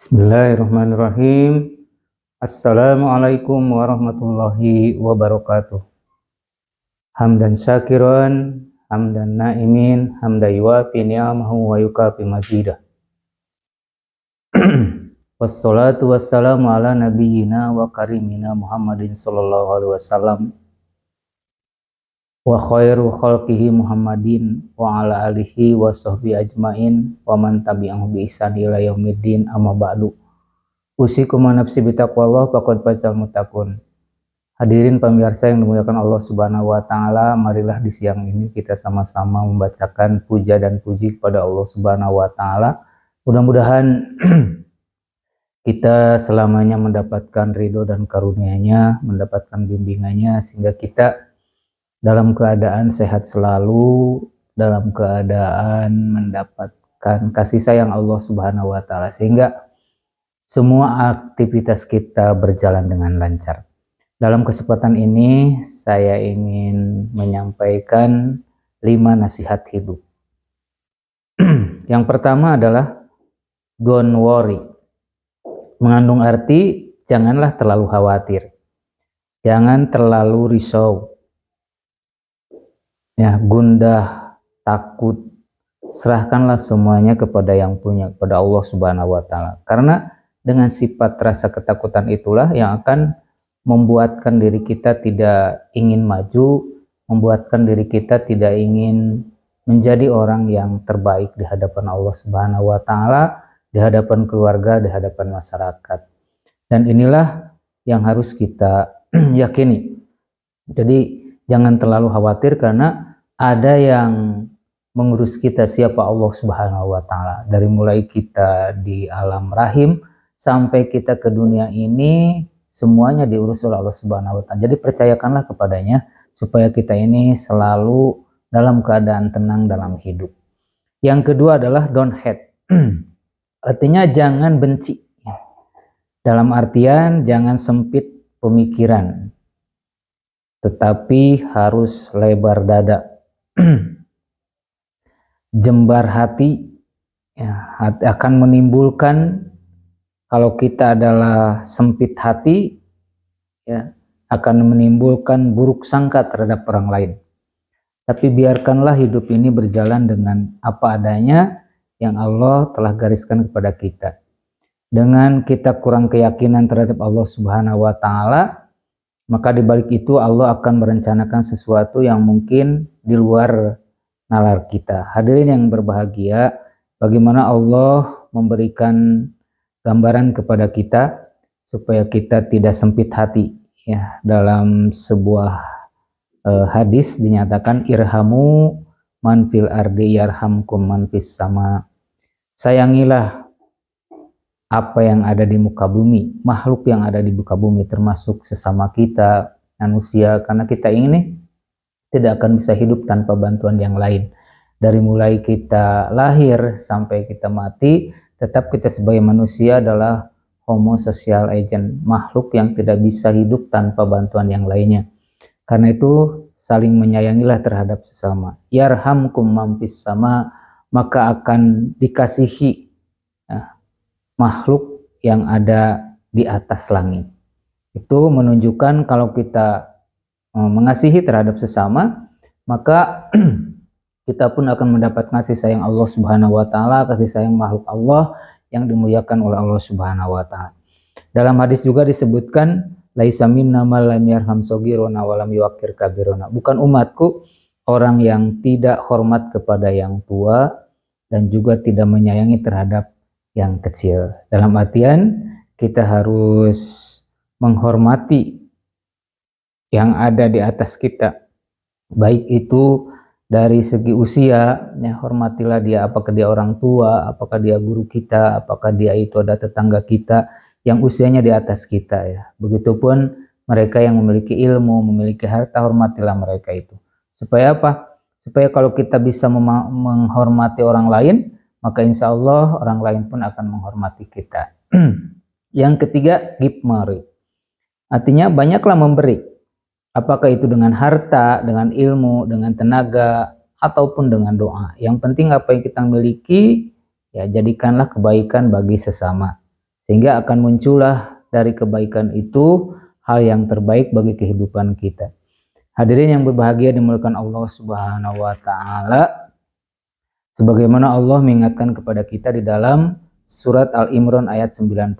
Bismillahirrahmanirrahim. Assalamualaikum warahmatullahi wabarakatuh. Hamdan syakiran, hamdan na'imin, hamdan yuafi ni'amahu wa yukafi mazidah. Wassalatu wassalamu ala nabiyyina wa karimina Muhammadin sallallahu alaihi wasallam wa khairu khalqihi Muhammadin wa ala alihi wa sahbihi ajmain wa man tabi'ahu bi ihsan ila yaumiddin, amma ba'du. Usikum wa nafsi bitaqwallah faqad fazal muttaqun. Hadirin pemirsa yang dimuliakan Allah Subhanahu wa taala, marilah di siang ini kita sama-sama membacakan puja dan puji kepada Allah Subhanahu wa taala. Mudah-mudahan kita selamanya mendapatkan ridho dan karunia-Nya, mendapatkan bimbingannya, sehingga kita dalam keadaan sehat selalu, dalam keadaan mendapatkan kasih sayang Allah Subhanahu wa taala, sehingga semua aktivitas kita berjalan dengan lancar. Dalam kesempatan ini saya ingin menyampaikan 5 nasihat hidup. Yang pertama adalah don't worry. Mengandung arti janganlah terlalu khawatir. Jangan terlalu risau. Ya, gundah, takut, serahkanlah semuanya kepada yang punya, kepada Allah Subhanahu wa taala. Karena dengan sifat rasa ketakutan itulah yang akan membuatkan diri kita tidak ingin maju, membuatkan diri kita tidak ingin menjadi orang yang terbaik di hadapan Allah Subhanahu wa taala, di hadapan keluarga, di hadapan masyarakat. Dan inilah yang harus kita yakini. Jadi jangan terlalu khawatir, karena ada yang mengurus kita, siapa Allah Subhanahu wa taala. Dari mulai kita di alam rahim sampai kita ke dunia ini, semuanya diurus oleh Allah Subhanahu wa taala. Jadi percayakanlah kepadanya supaya kita ini selalu dalam keadaan tenang dalam hidup. Yang kedua adalah don't hate. Artinya jangan benci. Dalam artian jangan sempit pemikiran, tetapi harus lebar dada. Jembar hati, ya, akan menimbulkan, kalau kita adalah sempit hati, ya, akan menimbulkan buruk sangka terhadap orang lain. Tapi biarkanlah hidup ini berjalan dengan apa adanya yang Allah telah gariskan kepada kita. Dengan kita kurang keyakinan terhadap Allah Subhanahu wa taala, maka di balik itu Allah akan merencanakan sesuatu yang mungkin di luar nalar kita. Hadirin yang berbahagia, bagaimana Allah memberikan gambaran kepada kita supaya kita tidak sempit hati. Ya, dalam sebuah hadis dinyatakan irhamu man fil ardi yarhamkum man fis sama. Sayangilah apa yang ada di muka bumi, makhluk yang ada di muka bumi, termasuk sesama kita manusia, karena kita ini tidak akan bisa hidup tanpa bantuan yang lain. Dari mulai kita lahir sampai kita mati, tetap kita sebagai manusia adalah homo social agent, makhluk yang tidak bisa hidup tanpa bantuan yang lainnya. Karena itu saling menyayangilah terhadap sesama. Yarhamkum man fis sama, maka akan dikasihi makhluk yang ada di atas langit. Itu menunjukkan kalau kita mengasihi terhadap sesama, maka kita pun akan mendapat kasih sayang Allah Subhanahu wa taala, kasih sayang makhluk Allah yang dimuliakan oleh Allah Subhanahu wa taala. Dalam hadis juga disebutkan laisa minna man lam yarham shagirana wa lam yuwaqqir kabirana. Bukan umatku orang yang tidak hormat kepada yang tua dan juga tidak menyayangi terhadap yang kecil. Dalam artian kita harus menghormati yang ada di atas kita, baik itu dari segi usia, ya, hormatilah dia, apakah dia orang tua, apakah dia guru kita, apakah dia itu ada tetangga kita yang usianya di atas kita, ya. Begitupun mereka yang memiliki ilmu, memiliki harta, hormatilah mereka itu. Supaya apa? Supaya kalau kita bisa menghormati orang lain, maka insya Allah orang lain pun akan menghormati kita. Yang ketiga, give more. Artinya banyaklah memberi. Apakah itu dengan harta, dengan ilmu, dengan tenaga, ataupun dengan doa. Yang penting apa yang kita miliki, ya jadikanlah kebaikan bagi sesama. sehingga akan muncullah dari kebaikan itu hal yang terbaik bagi kehidupan kita. Hadirin yang berbahagia dimuliakan Allah Subhanahu wa taala, sebagaimana Allah mengingatkan kepada kita di dalam surat Al-Imran ayat 92.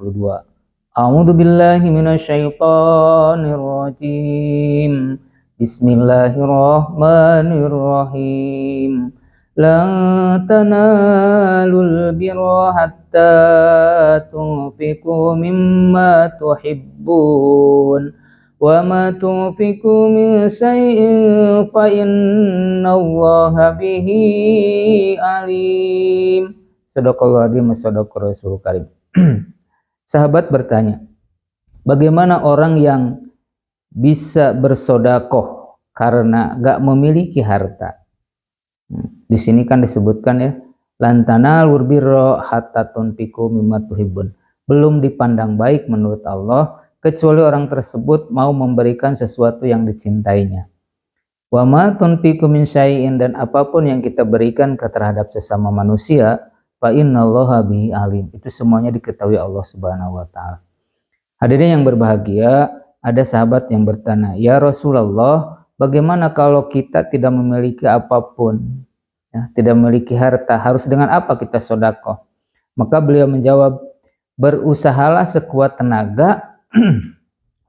A'udzu billahi minasyaitonir rajim. Bismillahirrahmanirrahim. Lan tanalul birra hatta tunfiqu mimma tuhibbun wa ma tunfiqu min syai'in fa innallaha bihi alim. Shadaqallahu adzim wa shadaqar rasulul karim. Sahabat bertanya, bagaimana orang yang bisa bersodakoh karena gak memiliki harta? Di sini kan disebutkan ya, lantana lurbiro hatta tunfiqu mimma tuhibbun. Belum dipandang baik menurut Allah kecuali orang tersebut mau memberikan sesuatu yang dicintainya. Wa ma tunfiqu min syai'in, dan apapun yang kita berikan terhadap sesama manusia, fa innallaha bihi alim, itu semuanya diketahui Allah Subhanahu wa taala. Hadirin yang berbahagia, ada sahabat yang bertanya, "Ya Rasulullah, bagaimana kalau kita tidak memiliki apapun, ya, tidak memiliki harta, harus dengan apa kita sedekah?" Maka beliau menjawab, "Berusahalah sekuat tenaga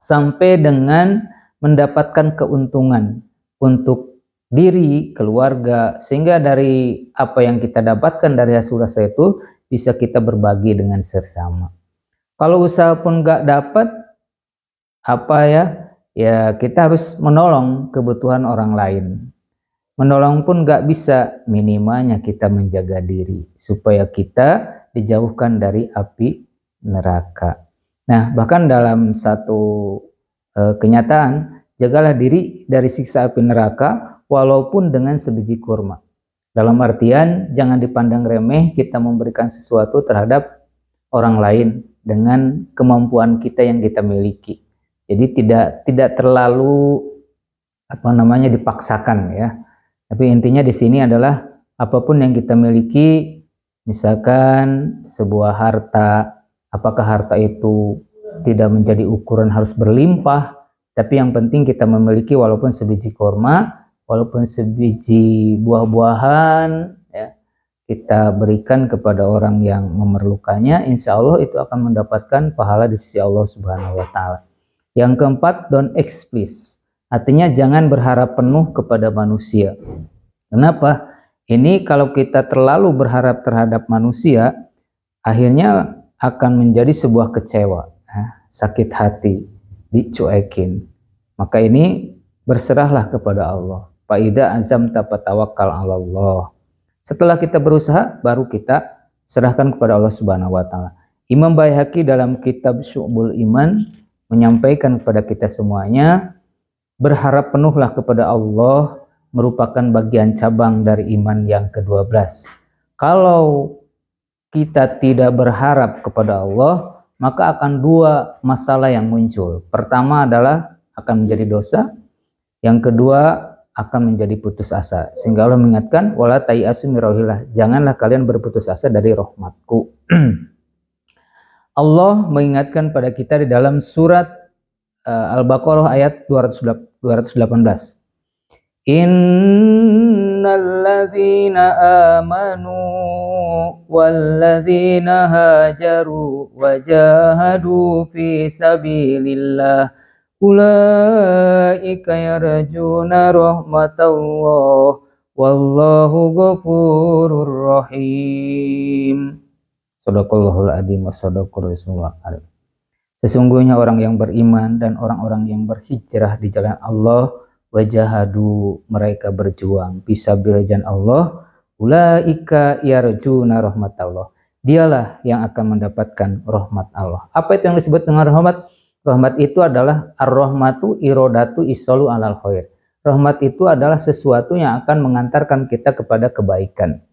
sampai dengan mendapatkan keuntungan untuk diri, keluarga, sehingga dari apa yang kita dapatkan dari hasil usaha itu bisa kita berbagi dengan sesama. Kalau usaha pun gak dapat, apa ya kita harus menolong kebutuhan orang lain. Menolong pun gak bisa, minimalnya kita menjaga diri supaya kita dijauhkan dari api neraka. Nah, bahkan dalam satu kenyataan, jagalah diri dari siksa api neraka walaupun dengan sebiji kurma. Dalam artian, jangan dipandang remeh kita memberikan sesuatu terhadap orang lain dengan kemampuan kita yang kita miliki. Jadi tidak terlalu dipaksakan ya. Tapi intinya di sini adalah apapun yang kita miliki, misalkan sebuah harta, apakah harta itu tidak menjadi ukuran harus berlimpah, tapi yang penting kita memiliki walaupun sebiji kurma, walaupun sebiji buah-buahan, ya, kita berikan kepada orang yang memerlukannya, insya Allah itu akan mendapatkan pahala di sisi Allah Subhanahu wa taala. Yang keempat, don't explicit. Artinya jangan berharap penuh kepada manusia. Kenapa? Ini kalau kita terlalu berharap terhadap manusia, akhirnya akan menjadi sebuah kecewa, sakit hati, dicuekin. Maka ini berserahlah kepada Allah. Fa idza azamta fatawakkal 'ala Allah. Setelah kita berusaha, baru kita serahkan kepada Allah Subhanahu wa taala. Imam Baihaqi dalam kitab Syu'bul Iman menyampaikan kepada kita semuanya, berharap penuhlah kepada Allah merupakan bagian cabang dari iman yang ke-12. Kalau kita tidak berharap kepada Allah, maka akan dua masalah yang muncul. Pertama adalah akan menjadi dosa, yang kedua akan menjadi putus asa. Sehingga Allah mengingatkan, wala tayasu min rauhillah, janganlah kalian berputus asa dari rahmatku. Allah mengingatkan pada kita di dalam surat Al-Baqarah ayat 218. Innalladzina amanu walladzina hajaru wajahadu fi sabilillah ulaika yarjuna rahmatallah wallahu ghafurur rahim. Shadaqallahul adzim wa shadaqar rasulullah. Sesungguhnya orang yang beriman dan orang-orang yang berhijrah di jalan Allah, wajahadu, mereka berjuang fisabilillah jalan Allah, ulaika yarjuna rahmatallah, dialah yang akan mendapatkan rahmat Allah. Apa itu yang disebut dengan rahmat? Rahmat itu adalah ar-rahmatu irodatu isolu alal khair. Rahmat itu adalah sesuatu yang akan mengantarkan kita kepada kebaikan.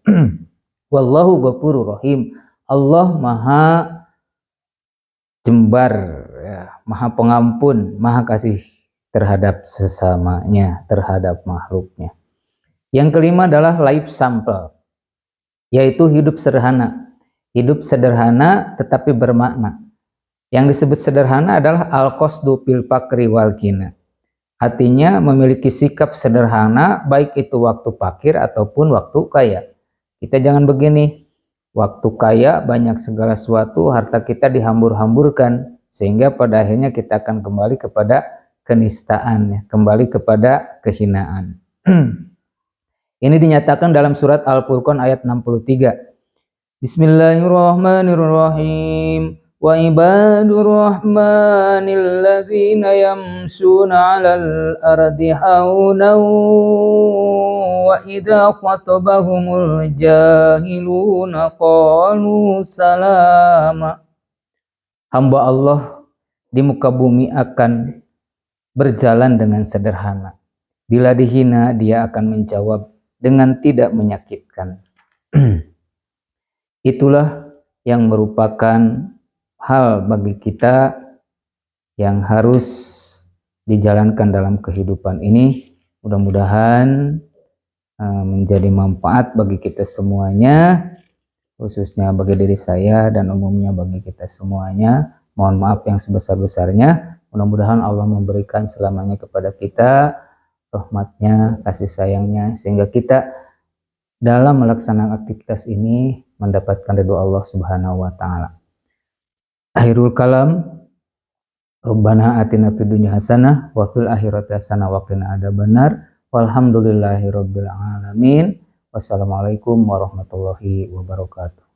Wallahu ghafurur rahim. Allah maha jembar, ya, maha pengampun, maha kasih terhadap sesamanya, terhadap makhluknya. Yang kelima adalah life sample, yaitu hidup sederhana. Hidup sederhana tetapi bermakna. Yang disebut sederhana adalah al-qasdu fil fakri wal ghina. Artinya memiliki sikap sederhana baik itu waktu fakir ataupun waktu kaya. Kita jangan begini, waktu kaya banyak segala sesuatu, harta kita dihambur-hamburkan sehingga pada akhirnya kita akan kembali kepada kenistaan, kembali kepada kehinaan. Ini dinyatakan dalam surat Al-Furqan ayat 63. Bismillahirrahmanirrahim. Wa ibadur rahmanil ladzina yamshuna 'alal ardi haunan wa idza khatabahumul jahiluna qalu salama. Hamba Allah di muka bumi akan berjalan dengan sederhana. Bila dihina, dia akan menjawab dengan tidak menyakitkan. Itulah yang merupakan hal bagi kita yang harus dijalankan dalam kehidupan ini. Mudah-mudahan menjadi manfaat bagi kita semuanya, khususnya bagi diri saya dan umumnya bagi kita semuanya. Mohon maaf yang sebesar-besarnya. Mudah-mudahan Allah memberikan selamanya kepada kita rahmatnya, kasih sayangnya, sehingga kita dalam melaksanakan aktivitas ini mendapatkan ridho Allah Subhanahu wa Ta'ala. Akhirul kalam, Rabbana atina fid dunya hasanah wa fil akhirati hasanah wa qina adzabannar. Walhamdulillahirabbil alamin. Wassalamualaikum warahmatullahi wabarakatuh.